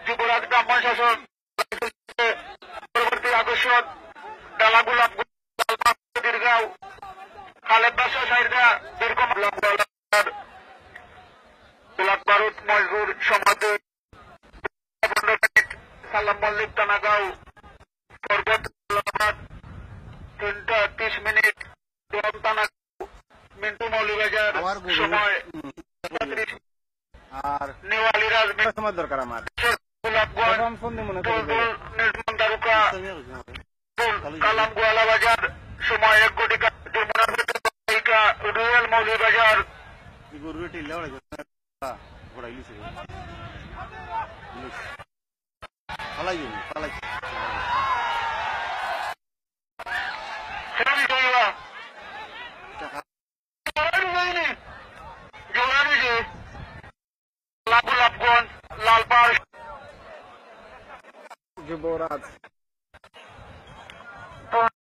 যুবরাজ ব্রাহ্মণ শাসন পরবর্তী আকর্ষণ ডালা গোলাপ দীর্ঘাও খালেদ বাদশাহ সাইদা দীর্ঘ গোলাপ বারুদ মজদুর সমাজ সালাম মল্লিক টানাগাঁও পর্বত 3:30 টানাগাঁও মিন্টু মৌলিবাজার সময় আর নেওয়ালিরাজ সময় দরকার আমার নির্মাণ তারকা কালাম গোয়ালা বাজার সময় 1 কোটি যমুনার রুয়েল মৌলিবাজার যুবরাজ